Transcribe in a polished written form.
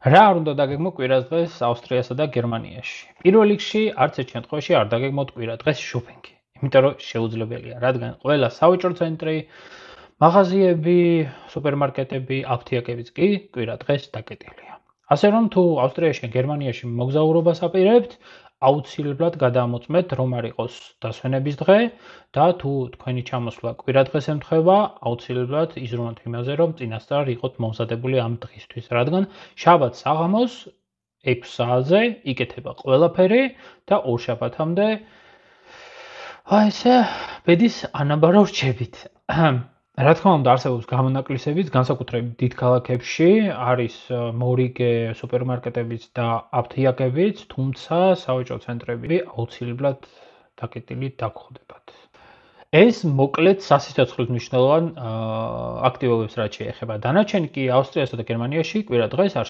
რა არ უნდა დაგეგმო კვირას დღეს ავსტრიასა და გერმანიაში? პირველ რიგში არც ერთ შემთხვევაში არ დაგეგმოთ კვირა დღეს შოპინგი, იმიტომ რომ შეუძლებელია, რადგან ყველა სავაჭრო ცენტრი, მაღაზიები, სუპერმარკეტები, აფთიაქებიც კი კვირა დღეს დაკეტილია. ასე რომ თუ ავსტრიაში ან გერმანიაში მოგზაურობას აპირებთ, აუცილებლად გადაამოწმეთ რომ არ იყოს დასვენების დღე და თუ თქვენი ჩამოსვლა კვირა დღეს ემთხვევა, აუცილებლად იზრუნოთ იმაზე, რომ წინასწარ იყოთ მომზადებული ამ დღისთვის, რადგან შაბათს საღამოს 6 საათზე იკეთება ყველაფერი და ორშაბათამდე აი ესე ბედის ანაბარო რჩებით. რა თქმა უნდა, არსებობს გამონაკლისებიც, განსაკუთრებით დიდ ქალაქებში არის მორიგე სუპერმარკეტებიც და აფთიაქებიც, თუმცა სავაჭრო ცენტრები აუცილებლად დაკეტილი დაგხვდებათ. ეს მოკლედ სასიცოცხლოდ მნიშვნელოვან აქტივობებს რაც შეეხება. დანარჩენი კი ავსტრიასა და გერმანიაში კვირა დღეს არ